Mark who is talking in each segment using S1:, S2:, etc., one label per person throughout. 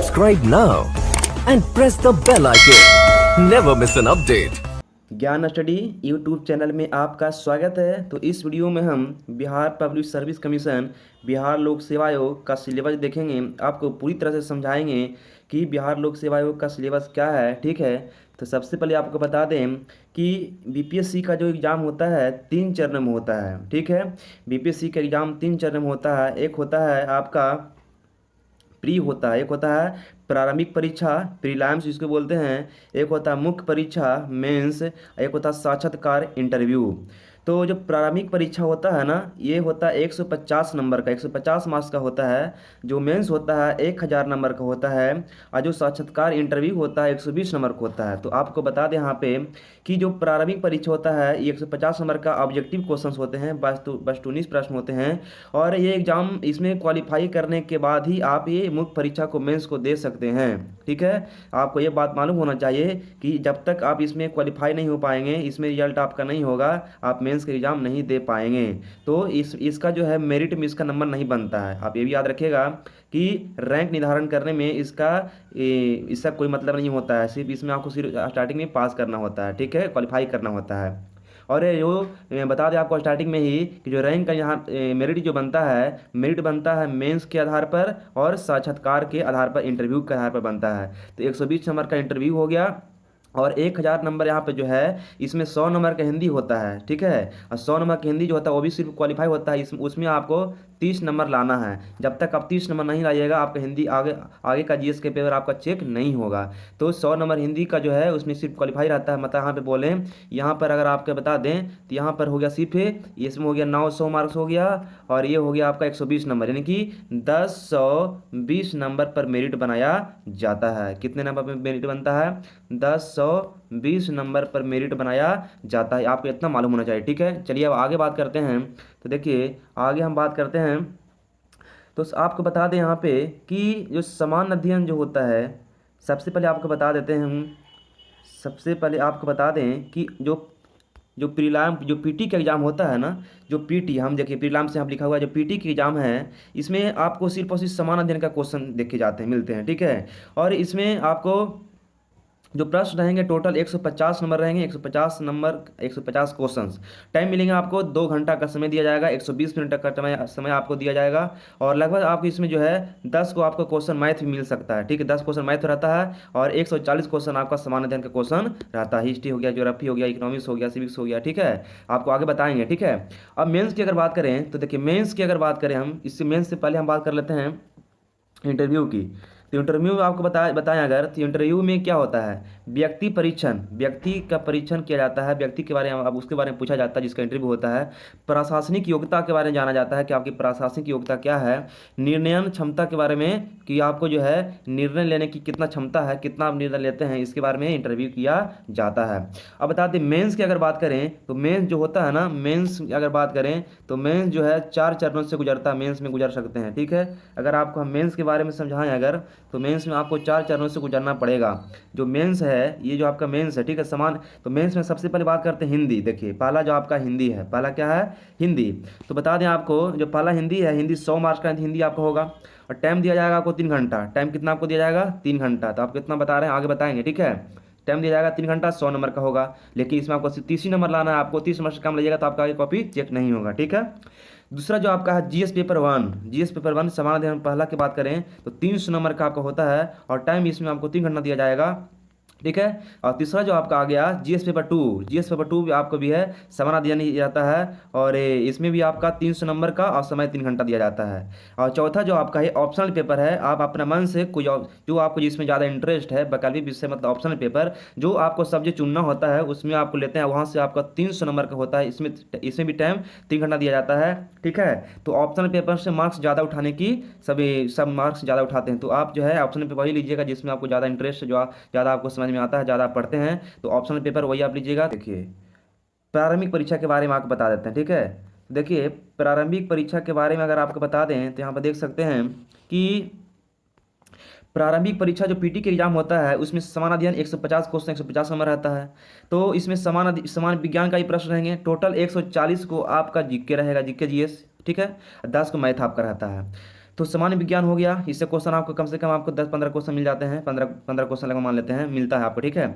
S1: Subscribe now and press the bell icon. Never miss an update.
S2: ज्ञान study YouTube channel में आपका स्वागत है। तो इस वीडियो में हम Bihar public service commission Bihar लोक सेवा आयोग का सिलेबस देखेंगे। आपको पूरी तरह से समझाएंगे कि बिहार लोक सेवा आयोग का सिलेबस क्या है। ठीक है, तो सबसे पहले आपको बता दें कि बीपीएससी का जो एग्ज़ाम होता है 3 चरण में होता है। ठीक है, बीपीएससी का एग्ज़ाम 3 चरण में होता है। एक होता है आपका प्री होता है, एक होता है प्रारंभिक परीक्षा प्रीलिम्स जिसको बोलते हैं, एक होता है मुख्य परीक्षा मेंस, एक होता है साक्षात्कार इंटरव्यू। तो जो प्रारंभिक परीक्षा होता है ना, ये होता है 150 नंबर का, 150 मार्क्स का होता है। जो मेंस होता है 1000 नंबर का होता है, और जो साक्षात्कार इंटरव्यू होता है 120 नंबर का होता है। तो आपको बता दें यहाँ पे कि जो प्रारंभिक परीक्षा होता है ये 150 नंबर का ऑब्जेक्टिव क्वेश्चंस होते हैं, बस 19 प्रश्न होते हैं। और ये एग्ज़ाम इसमें क्वालिफाई करने के बाद ही आप ये मुख्य परीक्षा को मेंस को दे सकते हैं। ठीक है, आपको ये बात मालूम होना चाहिए कि जब तक आप इसमें क्वालिफाई नहीं हो पाएंगे, इसमें रिजल्ट आपका नहीं होगा, आप मेंस का एग्ज़ाम नहीं दे पाएंगे। तो इसका जो है मेरिट में इसका नंबर नहीं बनता है। आप ये भी याद रखिएगा कि रैंक निर्धारण करने में इसका कोई मतलब नहीं होता है। सिर्फ इसमें आपको सिर्फ स्टार्टिंग में पास करना होता है। ठीक है, क्वालिफाई करना होता है। और ये जो मैं बता दें आपको स्टार्टिंग में ही कि जो रैंक का यहाँ मेरिट जो बनता है, मेरिट बनता है मेंस के आधार पर और साक्षात्कार के आधार पर, इंटरव्यू के आधार पर बनता है। तो 120 नंबर का इंटरव्यू हो गया और 1000 नंबर यहाँ पे जो है इसमें 100 नंबर का हिंदी होता है। ठीक है, और 100 नंबर का हिंदी जो होता है वो भी सिर्फ क्वालिफाई होता है। उसमें आपको 30 नंबर लाना है। जब तक आप 30 नंबर नहीं लाइएगा आपका हिंदी आगे का जीएस के पेपर आपका चेक नहीं होगा। तो 100 नंबर हिंदी का जो है उसमें सिर्फ क्वालिफाई रहता है। मतलब यहाँ पे बोलें, यहाँ पर अगर आपके बता दें तो यहाँ पर हो गया सिर्फ इसमें हो गया 900 मार्क्स हो गया, और ये हो गया आपका 120 नंबर, यानी कि 1020 नंबर पर मेरिट बनाया जाता है। कितने नंबर पर मेरिट बनता है? 1020 नंबर पर मेरिट बनाया जाता है। आपको इतना मालूम होना चाहिए। ठीक है, चलिए अब आगे बात करते हैं। तो देखिए आगे हम बात करते हैं। तो आपको बता दें यहाँ पे कि जो समान अध्ययन जो होता है, सबसे पहले आपको बता देते हैं हम, सबसे पहले आपको बता दें कि जो प्रीलिम जो पीटी का एग्ज़ाम होता है ना, जो पीटी हम देखिए प्रीलिम से हम लिखा हुआ है, जो पीटी की एग्ज़ाम है इसमें आपको सिर्फ और सिर्फ समान अध्ययन का क्वेश्चन देखे जाते हैं, मिलते हैं। ठीक है, और इसमें आपको जो प्रश्न रहेंगे टोटल 150 नंबर रहेंगे, 150 नंबर 150 क्वेश्चंस। टाइम मिलेंगे आपको 2 घंटा का समय दिया जाएगा, 120 मिनट का समय आपको दिया जाएगा। और लगभग आपको इसमें जो है 10 को आपको क्वेश्चन मैथ भी मिल सकता है। ठीक है, 10 क्वेश्चन मैथ रहता है और 140 क्वेश्चन आपका समान अध्ययन का क्वेश्चन रहता है। हिस्ट्री हो गया, ज्योग्राफी हो गया, इकोनॉमिक्स हो गया, सिविक्स हो गया। ठीक है, आपको आगे बताएंगे। ठीक है, अब मेन्स की अगर बात करें तो देखिए मेन्स की अगर बात करें हम, इससे मेन्स से पहले हम बात कर लेते हैं इंटरव्यू की। तो इंटरव्यू में आपको बताएं अगर, तो इंटरव्यू में क्या होता है? व्यक्ति परीक्षण, व्यक्ति का परीक्षण किया जाता है। व्यक्ति के बारे में अब उसके बारे में पूछा जाता है जिसका इंटरव्यू होता है। प्रशासनिक योग्यता के बारे में जाना जाता है कि आपकी प्रशासनिक योग्यता क्या है। निर्णयन क्षमता के बारे में कि आपको जो है निर्णय लेने की कितना क्षमता है, कितना आप निर्णय लेते हैं, इसके बारे में इंटरव्यू किया जाता है। अब बता दें मेंस की अगर बात करें तो मेंस जो होता है ना, मेंस की अगर बात करें तो मेंस जो है 4 चरणों से गुजरता है, मेंस में गुजर सकते हैं। ठीक है, अगर आपको हम मेंस के बारे में समझाएं अगर, तो मेंस में आपको 4 चरणों से गुजरना पड़ेगा। जो मेंस है, ये जो आपका मेंस है, ठीक है, समान। तो मेंस में सबसे पहले बात करते हैं हिंदी। देखिए पहला जो आपका हिंदी है, पहला क्या है? हिंदी। तो बता दें आपको जो पहला हिंदी है, हिंदी 100 मार्क्स का हिंदी आपका होगा और टाइम दिया जाएगा आपको 3 घंटा। टाइम कितना आपको दिया जाएगा? 3 घंटा। तो आप कितना बता रहे हैं आगे बताएंगे। ठीक है, टाइम दिया जाएगा 3 घंटा, 100 नंबर का होगा। लेकिन इसमें आपको 30 नंबर लाना है। आपको 30 नंबर से कम लीजिएगा तो आपका कॉपी चेक नहीं होगा। ठीक है, दूसरा जो आपका है जीएस पेपर 1, जीएस पेपर 1 समान अध्ययन पहला की बात करें तो 300 नंबर का आपका होता है और टाइम इसमें आपको 3 घंटा दिया जाएगा। ठीक है, और तीसरा जो आपका आ गया जीएस पेपर 2, जीएस पेपर 2 भी आपको भी है, समान अध्ययन ही जाता है और इसमें भी आपका 300 नंबर का और समय 3 घंटा दिया जाता है। और चौथा जो आपका है ऑप्शनल पेपर है, आप अपने मन से कोई जो आपको जिसमें ज़्यादा इंटरेस्ट है, वैकल्पिक विषय मतलब ऑप्शनल पेपर, जो आपको सब्जेक्ट चुनना होता है उसमें आपको लेते हैं, वहाँ से आपका 300 नंबर का होता है। इसमें भी टाइम 3 घंटा दिया जाता है। ठीक है, तो ऑप्शनल पेपर से मार्क्स ज़्यादा उठाने की सब मार्क्स ज़्यादा उठाते हैं। तो आप जो है ऑप्शनल पेपर ही लीजिएगा जिसमें आपको ज़्यादा इंटरेस्ट, जो ज़्यादा आपको समझ में आता है, ज़्यादा पढ़ते हैं, तो ऑप्शनल पेपर वही आप लीजिएगा। देखिए प्रारंभिक परीक्षा के बारे में आपको बता देते हैं। ठीक है, देखिए प्रारंभिक परीक्षा के बारे में अगर आपको बता दें तो यहाँ पर देख सकते हैं कि प्रारंभिक परीक्षा जो पीटी के एग्जाम होता है उसमें समान अध्ययन 150 क्वेश्चन 150 नंबर रहता है। तो इसमें समान विज्ञान का ही प्रश्न रहेंगे। टोटल 140 को आपका जीके रहेगा, जीके जीएस। ठीक है, 10 को मैथ आपका रहता है। तो सामान्य विज्ञान हो गया, इससे क्वेश्चन आपको कम से कम आपको 10-15 क्वेश्चन मिल जाते हैं, 15 क्वेश्चन लगा मान लेते हैं मिलता है आपको, ठीक है।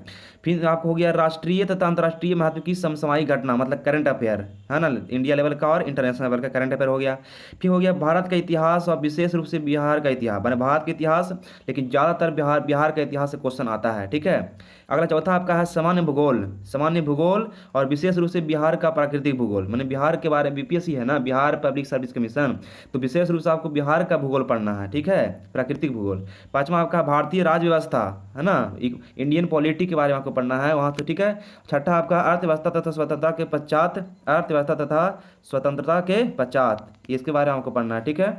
S2: फिर आपको हो गया राष्ट्रीय तथा अंतर्राष्ट्रीय महत्व की समसामयिक घटना, मतलब करंट अफेयर, है ना, इंडिया लेवल का और इंटरनेशनल लेवल का करंट अफेयर हो गया। फिर हो गया भारत का इतिहास और विशेष रूप से बिहार का इतिहास, मैंने भारत का इतिहास, लेकिन ज़्यादातर बिहार का इतिहास से क्वेश्चन आता है, ठीक है। अगला चौथा आपका है सामान्य भूगोल और विशेष रूप से बिहार का प्राकृतिक भूगोल, मैंने बिहार के बारे में, बीपीएससी है ना, बिहार पब्लिक सर्विस कमीशन, तो विशेष रूप से आपको बिहार का भूगोल पढ़ना है, ठीक है, प्राकृतिक भूगोल। पांचवा आपका भारतीय राज्य व्यवस्था, है ना, इंडियन पॉलिटी के बारे में आपको पढ़ना है वहाँ, तो ठीक है। छठा आपका अर्थव्यवस्था तथा स्वतंत्रता के पश्चात, इसके बारे में आपको पढ़ना है, ठीक है।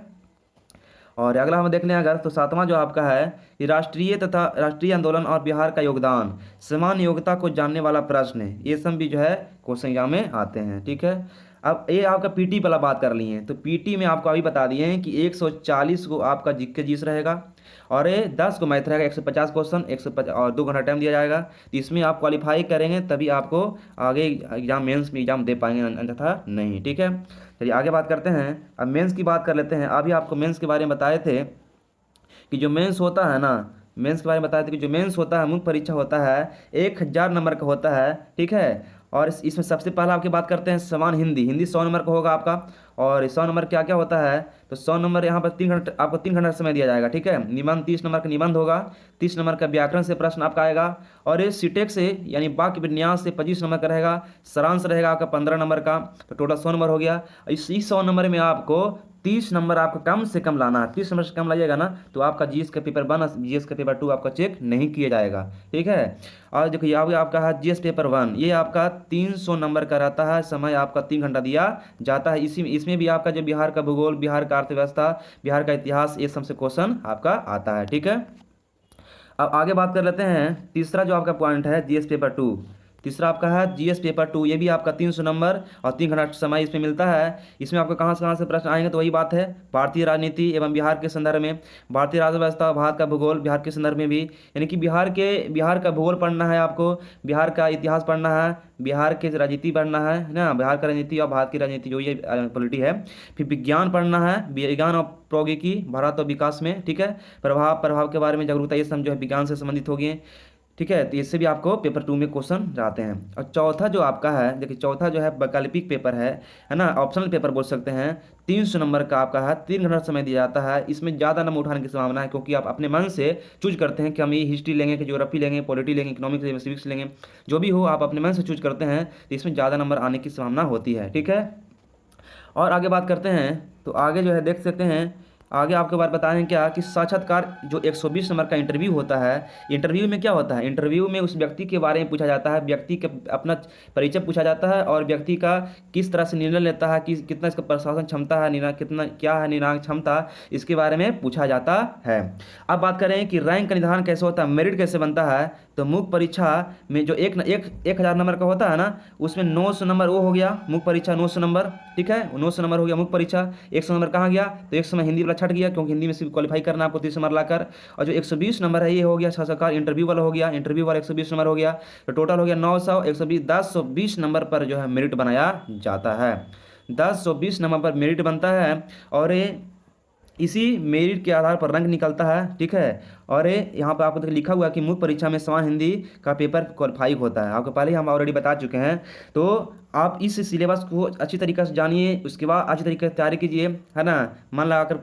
S2: और अगला हम देख लें अगर, तो सातवां जो आपका है ये राष्ट्रीय आंदोलन और बिहार का योगदान, समान योग्यता को जानने वाला प्रश्न है, ये सब भी जो है क्वेश्चन एग्जाम में आते हैं, ठीक है। अब ये आपका पीटी वाला बात कर लिए हैं, तो पीटी में आपको अभी बता दिए हैं कि 140 को आपका जीके रहेगा और ये 10 को मैथ रहेगा, 150 क्वेश्चन, 150 और 2 घंटा टाइम दिया जाएगा। तो इसमें आप क्वालिफाई करेंगे तभी आपको आगे एग्जाम मेंस में एग्जाम दे पाएंगे, अन्यथा नहीं, ठीक है। चलिए आगे बात करते हैं, अब मेंस की बात कर लेते हैं। अभी आपको मेंस के बारे में बताए थे कि जो मेंस होता है ना, मेंस के बारे में बताए थे कि जो मेंस होता है, मुख्य परीक्षा होता है, 1000 नंबर का होता है, ठीक है। और इसमें सबसे पहला आपकी बात करते हैं समान हिंदी 100 नंबर का होगा आपका। और 100 नंबर क्या क्या होता है, तो 100 नंबर यहाँ पर 3 घंटे, आपको 3 घंटा समय दिया जाएगा, ठीक है। निबंध 30 नंबर का निबंध होगा, 30 नंबर का व्याकरण से प्रश्न आपका आएगा, और ये सीटेक से यानी वाक्य विन्यास से 25 नंबर का रहेगा, सारांश रहेगा आपका 15 नंबर का, तो टोटल 100 नंबर हो गया। इस 100 नंबर में आपको 30 नंबर आपको कम से कम लाना है, 30 नंबर से कम लाइएगा ना तो आपका जीएस का पेपर 1 जीएस का पेपर 2 आपका चेक नहीं किया जाएगा, ठीक है। और देखिए आपका है जीएस पेपर 1, ये आपका 300 नंबर का रहता है, समय आपका 3 घंटा दिया जाता है। इसमें भी आपका जो बिहार का भूगोल, बिहार का अर्थव्यवस्था, बिहार का इतिहास, ये सबसे क्वेश्चन आपका आता है, ठीक है। अब आगे बात कर लेते हैं, तीसरा जो आपका पॉइंट है जीएस पेपर 2, तीसरा आपका है जीएस पेपर 2, ये भी आपका 300 नंबर और 3 घंटा समय इसमें मिलता है। इसमें आपको कहाँ से प्रश्न आएंगे, तो वही बात है, भारतीय राजनीति एवं बिहार के संदर्भ में, भारतीय राज्य व्यवस्था, भारत का भूगोल, बिहार के संदर्भ में भी, यानी कि बिहार का भूगोल पढ़ना है आपको, बिहार का इतिहास पढ़ना है, बिहार के राजनीति पढ़ना है ना, बिहार का राजनीति और भारत की राजनीति जो ये पॉलिटी है। फिर विज्ञान पढ़ना है, विज्ञान और प्रौद्योगिकी, भारत और विकास में, ठीक है। प्रभाव के बारे में जागरूकता, ये सब जो है विज्ञान से संबंधित हो गए, ठीक है। तो इससे भी आपको पेपर 2 में क्वेश्चन आते हैं। और चौथा जो आपका है, देखिए चौथा जो है वैकल्पिक पेपर है ना, ऑप्शनल पेपर बोल सकते हैं, 300 नंबर का आपका है, 3 घंटा समय दिया जाता है। इसमें ज़्यादा नंबर उठाने की संभावना है, क्योंकि आप अपने मन से चूज करते हैं कि हम ये हिस्ट्री लेंगे, कि ज्योग्राफी लेंगे, पॉलिटी लेंगे, इकोनॉमिक्स लेंगे, सिविक्स लेंगे, जो भी हो आप अपने मन से चूज करते हैं, तो इसमें ज़्यादा नंबर आने की संभावना होती है, ठीक है। और आगे बात करते हैं, तो आगे जो है देख सकते हैं, आगे आपके बारे बताएं क्या कि साक्षात्कार जो 120 नंबर का इंटरव्यू होता है, इंटरव्यू में क्या होता है, इंटरव्यू में उस व्यक्ति के बारे में पूछा जाता है, व्यक्ति के अपना परिचय पूछा जाता है और व्यक्ति का किस तरह से निर्णय लेता है, कि कितना इसका प्रशासन क्षमता है, क्या है निर्णायक क्षमता, इसके बारे में पूछा जाता है। अब बात करें कि रैंक का निर्धारण कैसे होता है, मेरिट कैसे बनता है, तो मुख्य परीक्षा में जो 1000 नंबर का होता है ना, उसमें 900 नंबर वो हो गया मुख्य परीक्षा, 900 नंबर, ठीक है, 900 नंबर हो गया मुख्य परीक्षा। 100 नंबर कहाँ गया, तो 100 में हिंदी वाला छट गया, क्योंकि हिंदी में सिर्फ क्वालिफाई करना आपको 30 नंबर लाकर। और जो 120 नंबर है ये हो गया साक्षात्कार इंटरव्यू वाला हो गया, इंटरव्यू वाला 120 नंबर हो गया, तो टोटल हो गया 900, 120, 1020 नंबर पर जो है मेरिट बनाया जाता है, 1020 नंबर पर मेरिट बनता है। और ये इसी मेरिट के आधार पर रैंक निकलता है, ठीक है। और ये यहाँ पर आपको लिखा हुआ है कि मुख्य परीक्षा में समान हिंदी का पेपर क्वालिफाई होता है, आपको पहले ही हम ऑलरेडी बता चुके हैं। तो आप इस सिलेबस को अच्छी तरीके से जानिए, उसके बाद अच्छी तरीके से तैयारी कीजिए, है ना, मन लगाकर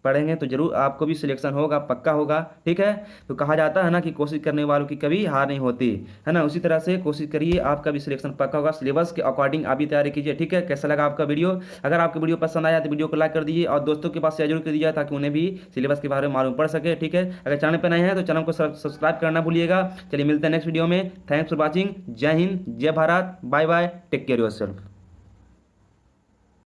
S2: पढ़ेंगे तो जरूर आपको भी सिलेक्शन होगा, पक्का होगा, ठीक है। तो कहा जाता है ना कि कोशिश करने वालों की कभी हार नहीं होती, है ना, उसी तरह से कोशिश करिए, आपका भी सिलेक्शन पक्का होगा। सिलेबस के अकॉर्डिंग आप भी तैयारी कीजिए, ठीक है। कैसा लगा आपका वीडियो, अगर आपको वीडियो पसंद आया तो वीडियो को लाइक कर दीजिए और दोस्तों के पास शेयर जरूर कर दीजिए, ताकि उन्हें भी सिलेबस के बारे में मालूम पड़ सके, ठीक है। अगर चैनल पर नए हैं तो चैनल को सब्सक्राइब करना भूलिएगा। चलिए मिलते हैं नेक्स्ट वीडियो में, थैंक्स फॉर वॉचिंग, जय हिंद, जय Bharat, bye bye, take care yourself.